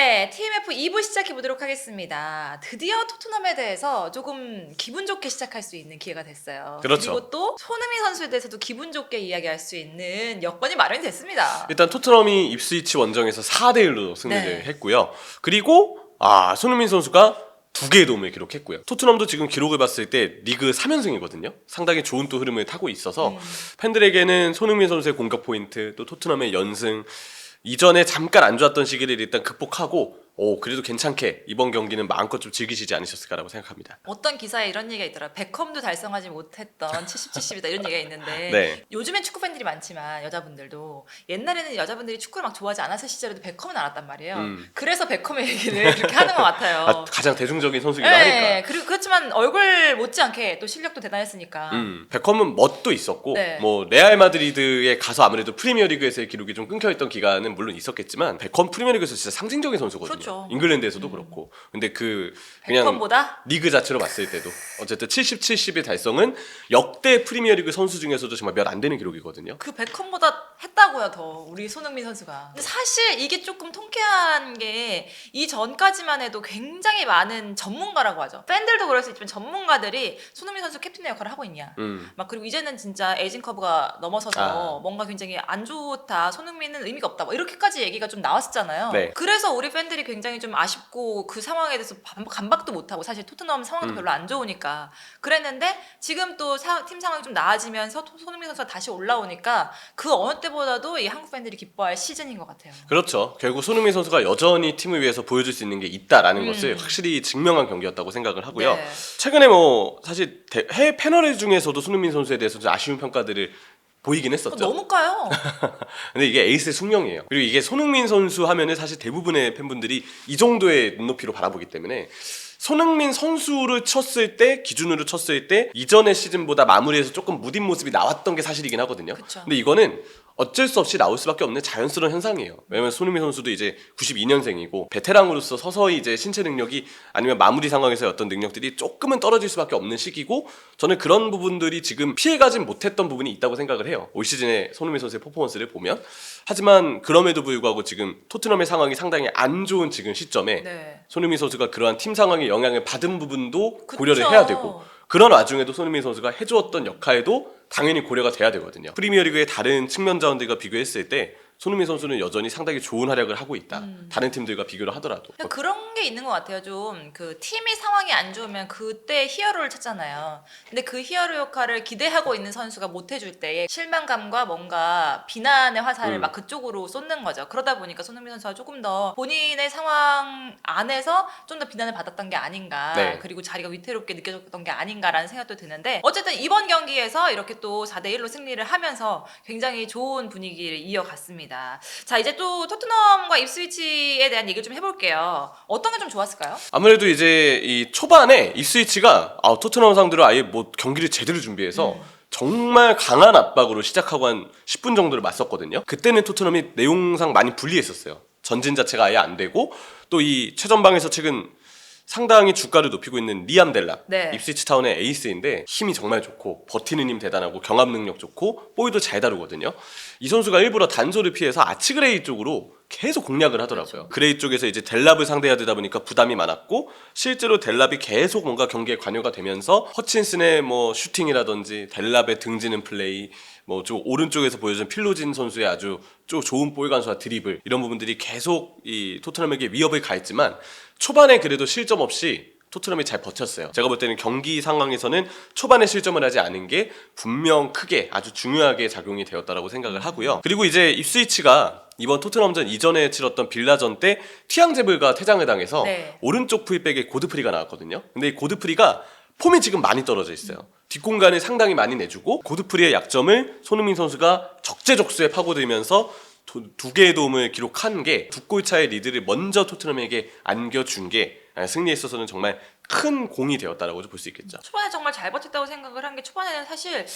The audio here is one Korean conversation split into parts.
네, TMF 2부 시작해 보도록 하겠습니다. 드디어 토트넘에 대해서 조금 기분 좋게 시작할 수 있는 기회가 됐어요. 그렇죠. 그리고 또 손흥민 선수에 대해서도 기분 좋게 이야기할 수 있는 여건이 마련이 됐습니다. 일단 토트넘이 입스위치 원정에서 4대1로 승리를 네. 했고요. 그리고 손흥민 선수가 2개의 도움을 기록했고요. 토트넘도 지금 기록을 봤을 때 리그 3연승이거든요. 상당히 좋은 또 흐름을 타고 있어서 팬들에게는 손흥민 선수의 공격 포인트, 또 토트넘의 연승, 이전에 잠깐 안 좋았던 시기를 일단 극복하고 그래도 괜찮게 이번 경기는 마음껏 좀 즐기시지 않으셨을까라고 생각합니다. 어떤 기사에 이런 얘기가 있더라. 베컴도 달성하지 못했던 70, 70이다 이런 얘기가 있는데 네. 요즘엔 축구 팬들이 많지만 여자분들도 옛날에는 여자분들이 축구를 막 좋아하지 않았을 시절에도 베컴은 알았단 말이에요. 그래서 베컴의 얘기를 그렇게 하는 것 같아요. 가장 대중적인 선수기도 네, 하니까. 그리고 그렇지만 얼굴 못지않게 또 실력도 대단했으니까. 베컴은 멋도 있었고 네. 뭐 레알 마드리드에 가서 아무래도 프리미어리그에서의 기록이 좀 끊겨있던 기간은 물론 있었겠지만 베컴 프리미어리그에서 진짜 상징적인 선수거든요. 그렇죠. 잉글랜드에서도 그렇고. 근데 그냥 베컴보다 리그 자체로 봤을 때도 어쨌든 70, 70의 달성은 역대 프리미어리그 선수 중에서도 정말 몇 안 되는 기록이거든요. 그 베컴보다 했다고요, 더 우리 손흥민 선수가. 근데 사실 이게 조금 통쾌한 게 이전까지만 해도 굉장히 많은 전문가라고 하죠. 팬들도 그럴 수 있지만 전문가들이 손흥민 선수 캡틴의 역할을 하고 있냐. 막 그리고 이제는 진짜 에이징 커브가 넘어서서 뭔가 굉장히 안 좋다. 손흥민은 의미가 없다. 뭐 이렇게까지 얘기가 좀 나왔었잖아요. 네. 그래서 우리 팬들이 굉장히 좀 아쉽고 그 상황에 대해서 감박도 못하고 사실 토트넘 상황도 별로 안 좋으니까 그랬는데 지금 또 팀 상황이 좀 나아지면서 손흥민 선수가 다시 올라오니까 그 어느 때보다도 이 한국 팬들이 기뻐할 시즌인 것 같아요. 그렇죠. 결국 손흥민 선수가 여전히 팀을 위해서 보여줄 수 있는 게 있다라는 것을 확실히 증명한 경기였다고 생각을 하고요. 네. 최근에 뭐 사실 해외 패널 중에서도 손흥민 선수에 대해서 좀 아쉬운 평가들을 보이긴 했었죠. 너무 까요. 근데 이게 에이스의 숙명이에요. 그리고 이게 손흥민 선수 하면은 사실 대부분의 팬분들이 이 정도의 눈높이로 바라보기 때문에 손흥민 선수를 쳤을 때 기준으로 쳤을 때 이전의 시즌보다 마무리해서 조금 무딘 모습이 나왔던 게 사실이긴 하거든요. 그쵸. 근데 이거는 어쩔 수 없이 나올 수밖에 없는 자연스러운 현상이에요. 왜냐면 손흥민 선수도 이제 92년생이고 베테랑으로서 서서히 이제 신체 능력이 아니면 마무리 상황에서의 어떤 능력들이 조금은 떨어질 수밖에 없는 시기고 저는 그런 부분들이 지금 피해가진 못했던 부분이 있다고 생각을 해요. 올 시즌에 손흥민 선수의 퍼포먼스를 보면. 하지만 그럼에도 불구하고 지금 토트넘의 상황이 상당히 안 좋은 지금 시점에 네. 손흥민 선수가 그러한 팀 상황의 영향을 받은 부분도 그쵸. 고려를 해야 되고 그런 와중에도 손흥민 선수가 해주었던 역할도 당연히 고려가 돼야 되거든요. 프리미어리그의 다른 측면 자원들과 비교했을 때 손흥민 선수는 여전히 상당히 좋은 활약을 하고 있다. 다른 팀들과 비교를 하더라도. 그런 게 있는 것 같아요. 좀 그 팀이 상황이 안 좋으면 그때 히어로를 찾잖아요. 근데 그 히어로 역할을 기대하고 있는 선수가 못 해줄 때의 실망감과 뭔가 비난의 화살을 막 그쪽으로 쏟는 거죠. 그러다 보니까 손흥민 선수가 조금 더 본인의 상황 안에서 좀 더 비난을 받았던 게 아닌가. 네. 그리고 자리가 위태롭게 느껴졌던 게 아닌가라는 생각도 드는데 어쨌든 이번 경기에서 이렇게 또 4대1로 승리를 하면서 굉장히 좋은 분위기를 이어갔습니다. 자, 이제 또 토트넘과 입스위치에 대한 얘기를 좀 해볼게요. 어떤 게 좀 좋았을까요? 아무래도 이제 이 초반에 입스위치가 토트넘 상대로 아예 뭐 경기를 제대로 준비해서 정말 강한 압박으로 시작하고 한 10분 정도를 맞섰거든요. 그때는 토트넘이 내용상 많이 불리했었어요. 전진 자체가 아예 안 되고 또 이 최전방에서 최근 상당히 주가를 높이고 있는 리암 델랍, 네. 입스위치 타운의 에이스인데 힘이 정말 좋고 버티는 힘 대단하고 경합 능력 좋고 볼도 잘 다루거든요. 이 선수가 일부러 단소를 피해서 아치그레이 쪽으로 계속 공략을 하더라고요. 그렇죠. 그레이 쪽에서 이제 델랍을 상대해야 되다 보니까 부담이 많았고 실제로 델랍이 계속 뭔가 경기에 관여가 되면서 허친슨의 뭐 슈팅이라든지 델랍의 등지는 플레이 뭐 좀 오른쪽에서 보여준 필로진 선수의 아주 좀 좋은 볼 간수와 드리블 이런 부분들이 계속 이 토트넘에게 위협을 가했지만 초반에 그래도 실점 없이 토트넘이 잘 버텼어요. 제가 볼 때는 경기 상황에서는 초반에 실점을 하지 않은 게 분명 크게 아주 중요하게 작용이 되었다라고 생각을 하고요. 그리고 이제 입스위치가 이번 토트넘전 이전에 치렀던 빌라전 때 티앙제블가 퇴장을 당해서 네. 오른쪽 풀백에 고드프리가 나왔거든요. 근데 이 고드프리가 폼이 지금 많이 떨어져 있어요. 뒷공간을 상당히 많이 내주고 고드프리의 약점을 손흥민 선수가 적재적소에 파고들면서 2개의 도움을 기록한 게 2골 차의 리드를 먼저 토트넘에게 안겨준 게 승리에 있어서는 정말 큰 공이 되었다라고 볼 수 있겠죠. 초반에 정말 잘 버텼다고 생각을 한 게 초반에는 사실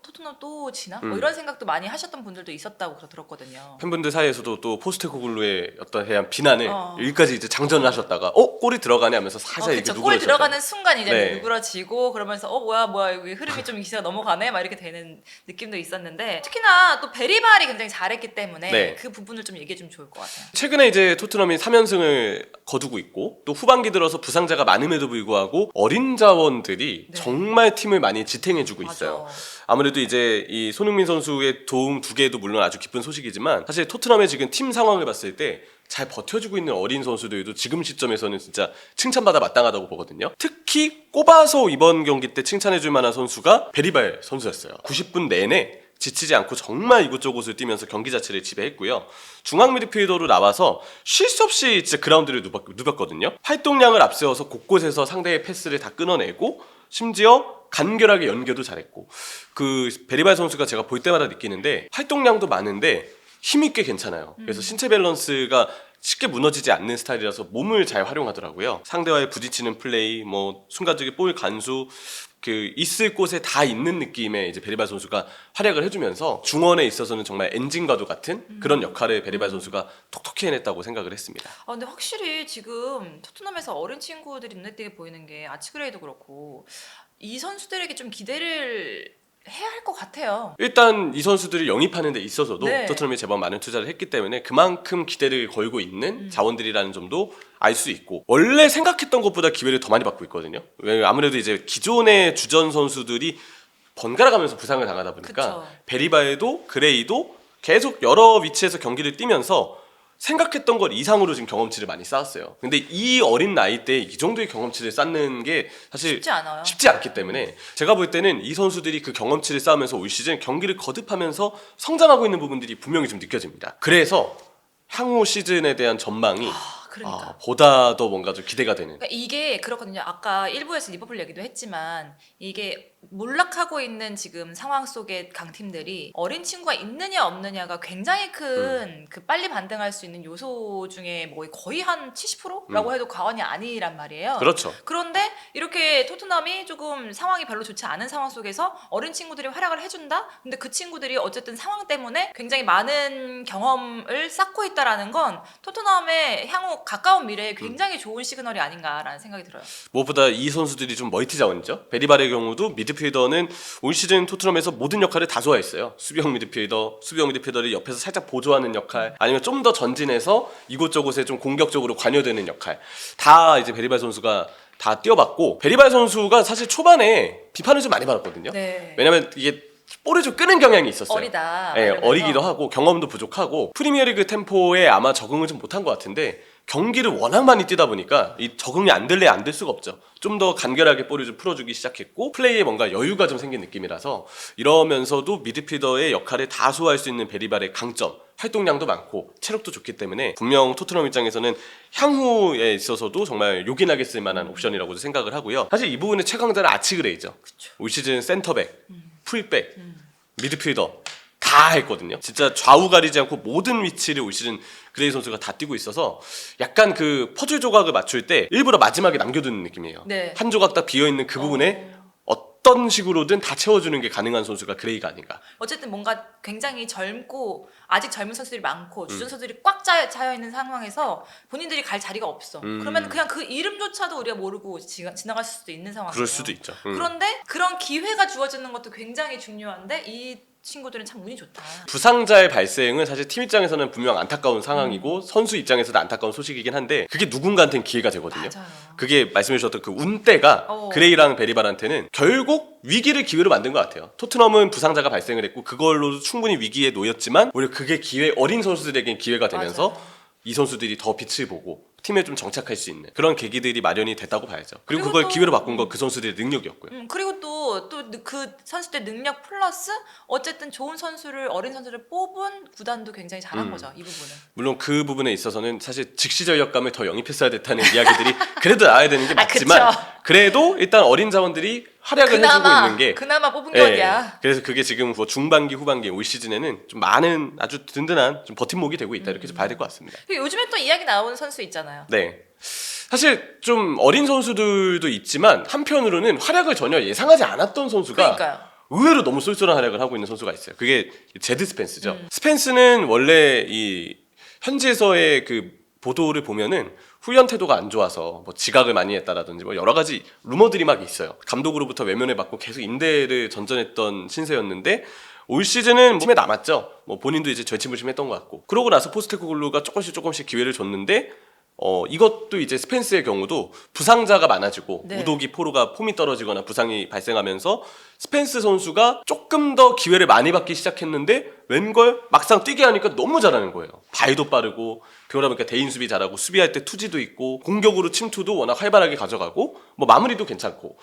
토트넘 또 지나? 뭐 이런 생각도 많이 하셨던 분들도 있었다고 들었거든요. 팬분들 사이에서도 또 포스테코글루의 어떤 대한 비난을 여기까지 이제 장전을 맞아. 하셨다가 골이 들어가네 하면서 살짝 이렇게 그쵸. 골 누그러졌다. 들어가는 순간 이제 네. 누그러지고 그러면서 뭐야 여기 흐름이 좀 기세가 넘어가네 막 이렇게 되는 느낌도 있었는데 특히나 또 베리발이 굉장히 잘했기 때문에 네. 그 부분을 좀 얘기해 주면 좋을 것 같아요. 최근에 이제 토트넘이 3연승을 거두고 있고 또 후반기 들어서 부상자가 많음에도 불구하고 어린 자원들이 네. 정말 팀을 많이 지탱해주고 맞아. 있어요. 아무래도 이제 이 손흥민 선수의 도움 2개도 물론 아주 기쁜 소식이지만 사실 토트넘의 지금 팀 상황을 봤을 때 잘 버텨주고 있는 어린 선수들도 지금 시점에서는 진짜 칭찬받아 마땅하다고 보거든요. 특히 꼽아서 이번 경기 때 칭찬해줄 만한 선수가 베리발 선수였어요. 90분 내내 지치지 않고 정말 이곳저곳을 뛰면서 경기 자체를 지배했고요. 중앙 미드필더로 나와서 쉴 수 없이 진짜 그라운드를 누볐거든요. 활동량을 앞세워서 곳곳에서 상대의 패스를 다 끊어내고 심지어 간결하게 연결도 잘했고 그 베리발 선수가 제가 볼 때마다 느끼는데 활동량도 많은데 힘이 꽤 괜찮아요. 그래서 신체 밸런스가 쉽게 무너지지 않는 스타일이라서 몸을 잘 활용하더라고요. 상대와의 부딪히는 플레이, 뭐 순간적인 볼 간수, 그 있을 곳에 다 있는 느낌의 이제 베리발 선수가 활약을 해주면서 중원에 있어서는 정말 엔진과도 같은 그런 역할을 베리발 선수가 톡톡히 해냈다고 생각을 했습니다. 근데 확실히 지금 토트넘에서 어린 친구들이 눈에 띄게 보이는 게 아치그레이도 그렇고 이 선수들에게 좀 기대를 해야 할 것 같아요. 일단 이 선수들을 영입하는 데 있어서도 네. 토트넘이 제법 많은 투자를 했기 때문에 그만큼 기대를 걸고 있는 자원들이라는 점도 알 수 있고 원래 생각했던 것보다 기회를 더 많이 받고 있거든요. 왜냐면 아무래도 이제 기존의 주전 선수들이 번갈아 가면서 부상을 당하다 보니까 그쵸. 베리바에도 그레이도 계속 여러 위치에서 경기를 뛰면서 생각했던 것 이상으로 지금 경험치를 많이 쌓았어요. 근데 이 어린 나이 때 이 정도의 경험치를 쌓는 게 사실 쉽지 않아요. 쉽지 않기 때문에 제가 볼 때는 이 선수들이 그 경험치를 쌓으면서 올 시즌 경기를 거듭하면서 성장하고 있는 부분들이 분명히 좀 느껴집니다. 그래서 향후 시즌에 대한 전망이 그러니까. 보다 더 뭔가 좀 기대가 되는. 그러니까 이게 그렇거든요. 아까 1부에서 리버풀 얘기도 했지만 이게 몰락하고 있는 지금 상황 속의 강팀들이 어린 친구가 있느냐 없느냐가 굉장히 큰 그 빨리 반등할 수 있는 요소 중에 뭐 거의 한 70%라고 해도 과언이 아니란 말이에요. 그렇죠. 그런데 이렇게 토트넘이 조금 상황이 별로 좋지 않은 상황 속에서 어린 친구들이 활약을 해준다? 근데 그 친구들이 어쨌든 상황 때문에 굉장히 많은 경험을 쌓고 있다라는 건 토트넘의 향후 가까운 미래에 굉장히 좋은 시그널이 아닌가라는 생각이 들어요. 무엇보다 이 선수들이 좀 멀티 자원이죠. 베리발의 경우도 미드필더는 올 시즌 토트넘에서 모든 역할을 다 소화했어요. 수비형 미드필더를 옆에서 살짝 보조하는 역할, 아니면 좀 더 전진해서 이곳저곳에 좀 공격적으로 관여되는 역할, 다 이제 베리발 선수가 다 뛰어봤고, 베리발 선수가 사실 초반에 비판을 좀 많이 받았거든요. 네. 왜냐면 이게 볼을 좀 끄는 경향이 있었어요. 어리다. 예, 이러면서. 어리기도 하고 경험도 부족하고 프리미어리그 템포에 아마 적응을 좀 못한 것 같은데 경기를 워낙 많이 뛰다 보니까 이 적응이 안 될래 안 될 수가 없죠. 좀 더 간결하게 볼을 좀 풀어주기 시작했고 플레이에 뭔가 여유가 좀 생긴 느낌이라서 이러면서도 미드필더의 역할을 다 소화할 수 있는 베리발의 강점, 활동량도 많고 체력도 좋기 때문에 분명 토트넘 입장에서는 향후에 있어서도 정말 요긴하게 쓸 만한 옵션이라고 생각을 하고요. 사실 이 부분의 최강자는 아치그레이죠. 올 시즌 센터백, 풀백, 미드필더 다 했거든요. 진짜 좌우 가리지 않고 모든 위치를 올 시즌 그레이 선수가 다 뛰고 있어서 약간 그 퍼즐 조각을 맞출 때 일부러 마지막에 남겨두는 느낌이에요. 네. 한 조각 딱 비어있는 그 부분에 어떤 식으로든 다 채워주는 게 가능한 선수가 그레이가 아닌가. 어쨌든 뭔가 굉장히 젊고 아직 젊은 선수들이 많고 주전 선수들이 꽉 차여 있는 상황에서 본인들이 갈 자리가 없어. 그러면 그냥 그 이름조차도 우리가 모르고 지나갈 수도 있는 상황이에요. 그럴 수도 있죠. 그런데 그런 기회가 주어지는 것도 굉장히 중요한데 이 친구들은 참 운이 좋다. 부상자의 발생은 사실 팀 입장에서는 분명 안타까운 상황이고 선수 입장에서도 안타까운 소식이긴 한데 그게 누군가한테는 기회가 되거든요. 맞아요. 그게 말씀해 주셨던 그 운대가 그레이랑 베리발한테는 결국 위기를 기회로 만든 것 같아요. 토트넘은 부상자가 발생을 했고 그걸로 충분히 위기에 놓였지만 오히려 그게 어린 선수들에겐 기회가 되면서 맞아요. 이 선수들이 더 빛을 보고 팀에 좀 정착할 수 있는 그런 계기들이 마련이 됐다고 봐야죠. 그리고 그리고 그걸 또- 기회로 바꾼 건 그 선수들의 능력이었고요. 그리고 또 그 선수들 능력 플러스 어쨌든 좋은 선수를 어린 선수를 뽑은 구단도 굉장히 잘한 거죠. 이 부분은. 물론 그 부분에 있어서는 사실 즉시 전력감을 더 영입했어야 됐다는 이야기들이 그래도 나와야 되는 게 맞지만 그쵸. 그래도 일단 어린 자원들이 활약을 해주고 있는 게 그나마 뽑은 예, 격이야. 그래서 그게 지금 뭐 중반기 후반기 올 시즌에는 좀 많은 아주 든든한 좀 버팀목이 되고 있다 이렇게 좀 봐야 될 것 같습니다. 그리고 요즘에 또 이야기 나오는 선수 있잖아요. 네. 사실 좀 어린 선수들도 있지만 한편으로는 활약을 전혀 예상하지 않았던 선수가 그러니까요. 의외로 너무 쏠쏠한 활약을 하고 있는 선수가 있어요. 그게 제드 스펜스죠. 스펜스는 원래 이 현지에서의 그 보도를 보면은 후연 태도가 안 좋아서 뭐 지각을 많이 했다라든지 뭐 여러 가지 루머들이 막 있어요. 감독으로부터 외면을 받고 계속 임대를 전전했던 신세였는데 올 시즌은 팀에 남았죠. 뭐 본인도 이제 절치부심했던 것 같고 그러고 나서 포스테코글루가 조금씩 기회를 줬는데 이것도 이제 스펜스의 경우도 부상자가 많아지고 네. 우도기 포로가 폼이 떨어지거나 부상이 발생하면서 스펜스 선수가 조금 더 기회를 많이 받기 시작했는데 웬걸 막상 뛰게 하니까 너무 잘하는 거예요. 발도 빠르고 그러다 보니까 대인 수비 잘하고 수비할 때 투지도 있고 공격으로 침투도 워낙 활발하게 가져가고 뭐 마무리도 괜찮고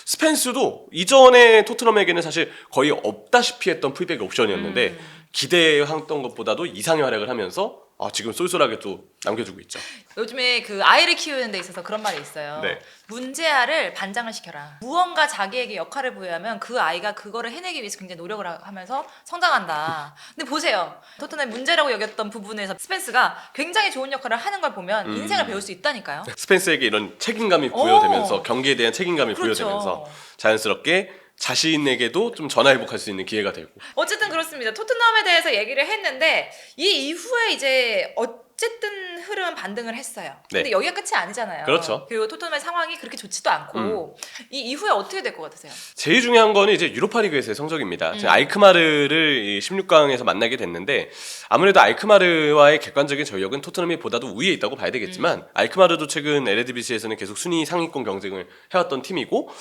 스펜스도 이전에 토트넘에게는 사실 거의 없다시피 했던 풀백 옵션이었는데 기대했던 것보다도 이상의 활약을 하면서 지금 쏠쏠하게 또 남겨주고 있죠. 요즘에 그 아이를 키우는 데 있어서 그런 말이 있어요. 네. 문제아를 반장을 시켜라. 무언가 자기에게 역할을 부여하면 그 아이가 그거를 해내기 위해서 굉장히 노력을 하면서 성장한다. 근데 보세요. 토트넘의 문제라고 여겼던 부분에서 스펜스가 굉장히 좋은 역할을 하는 걸 보면 인생을 배울 수 있다니까요. 스펜스에게 이런 책임감이 부여되면서 오. 경기에 대한 책임감이 그렇죠. 부여되면서 자연스럽게 자신에게도 좀 전화회복할 수 있는 기회가 되고 어쨌든 그렇습니다. 토트넘에 대해서 얘기를 했는데 이 이후에 이제 어쨌든 흐름은 반등을 했어요. 근데 네. 여기가 끝이 아니잖아요. 그렇죠. 그리고 토트넘의 상황이 그렇게 좋지도 않고 이 이후에 어떻게 될 것 같으세요? 제일 중요한 거는 이제 유로파리그에서의 성적입니다. 지금 알크마르를 16강에서 만나게 됐는데 아무래도 알크마르와의 객관적인 전력은 토트넘이 보다도 우위에 있다고 봐야 되겠지만 알크마르도 최근 에레디비시에서는 계속 순위 상위권 경쟁을 해왔던 팀이고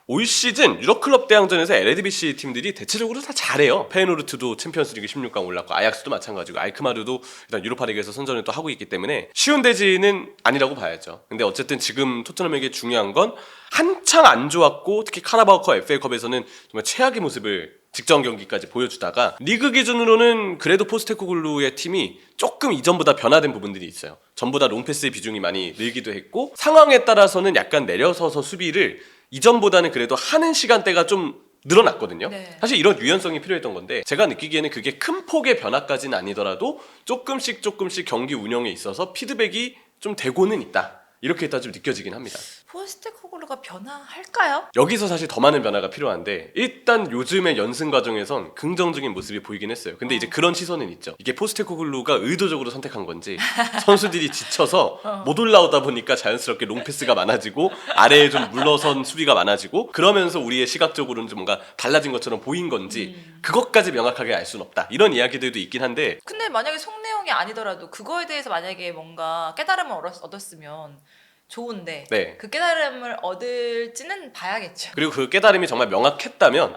올 시즌 유럽클럽 대항전에서 에레디비시 팀들이 대체적으로 다 잘해요. 페이노르트도 챔피언스리그 16강 올랐고 아약스도 마찬가지고 알크마르도 일단 유로파리그에서 선전을 또 하고 있기 때문에 쉬운 대지는 아니라고 봐야죠. 근데 어쨌든 지금 토트넘에게 중요한 건 한창 안 좋았고 특히 카라바오컵 FA컵에서는 정말 최악의 모습을 직전 경기까지 보여주다가 리그 기준으로는 그래도 포스테코글루의 팀이 조금 이전보다 변화된 부분들이 있어요. 전보다 롱패스의 비중이 많이 늘기도 했고 상황에 따라서는 약간 내려서서 수비를 이전보다는 그래도 하는 시간대가 좀 늘어났거든요. 네. 사실 이런 유연성이 필요했던 건데 제가 느끼기에는 그게 큰 폭의 변화까지는 아니더라도 조금씩 경기 운영에 있어서 피드백이 좀 되고는 있다. 이렇게 일단 좀 느껴지긴 합니다. 포스테코글루가 변화할까요? 여기서 사실 더 많은 변화가 필요한데 일단 요즘의 연승 과정에선 긍정적인 모습이 보이긴 했어요. 근데 이제 그런 시선은 있죠. 이게 포스테코글루가 의도적으로 선택한 건지 선수들이 지쳐서 못 올라오다 보니까 자연스럽게 롱패스가 많아지고 아래에 좀 물러선 수비가 많아지고 그러면서 우리의 시각적으로는 좀 뭔가 달라진 것처럼 보인 건지 그것까지 명확하게 알 수는 없다. 이런 이야기들도 있긴 한데 근데 만약에 속내용이 아니더라도 그거에 대해서 만약에 뭔가 깨달음을 얻었으면 좋은데 네. 그 깨달음을 얻을지는 봐야겠죠. 그리고 그 깨달음이 정말 명확했다면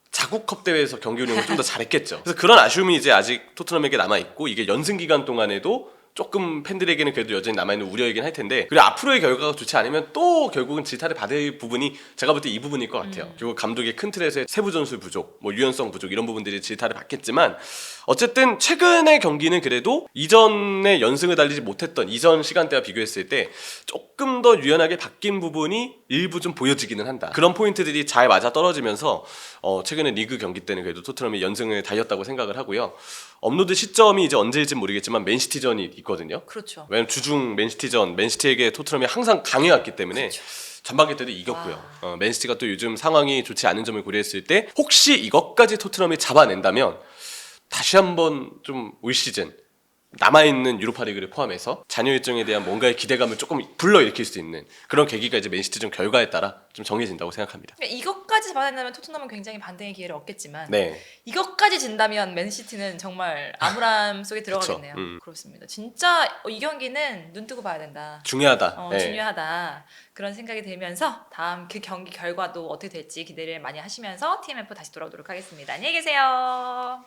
자국컵 대회에서 경기 운영을 좀 더 잘했겠죠. 그래서 그런 아쉬움이 이제 아직 토트넘에게 남아 있고 이게 연승 기간 동안에도 조금 팬들에게는 그래도 여전히 남아있는 우려이긴 할 텐데 그리고 앞으로의 결과가 좋지 않으면 또 결국은 질타를 받을 부분이 제가 볼 때 이 부분일 것 같아요. 결국 감독의 큰 틀에서의 세부 전술 부족, 뭐 유연성 부족 이런 부분들이 질타를 받겠지만 어쨌든 최근의 경기는 그래도 이전에 연승을 달리지 못했던 이전 시간대와 비교했을 때 조금 더 유연하게 바뀐 부분이 일부 좀 보여지기는 한다. 그런 포인트들이 잘 맞아 떨어지면서 최근에 리그 경기 때는 그래도 토트넘이 연승을 달렸다고 생각을 하고요. 업로드 시점이 이제 언제일지 모르겠지만 맨시티전이 있거든요. 그렇죠. 왜냐면 주중 맨시티전, 맨시티에게 토트넘이 항상 강해왔기 때문에 그렇죠. 전반기 때도 이겼고요. 맨시티가 또 요즘 상황이 좋지 않은 점을 고려했을 때 혹시 이것까지 토트넘이 잡아낸다면 다시 한번 좀 올 시즌 남아있는 유로파리그를 포함해서 잔여 일정에 대한 뭔가의 기대감을 조금 불러일으킬 수 있는 그런 계기가 이제 맨시티전 결과에 따라 좀 정해진다고 생각합니다. 그러니까 이것까지 잡아낸다면 토트넘은 굉장히 반등의 기회를 얻겠지만 네. 이것까지 진다면 맨시티는 정말 암울함 속에 들어가겠네요. 그렇습니다. 진짜 이 경기는 눈 뜨고 봐야 된다. 중요하다. 네. 중요하다. 그런 생각이 들면서 다음 그 경기 결과도 어떻게 될지 기대를 많이 하시면서 TMF 다시 돌아오도록 하겠습니다. 안녕히 계세요.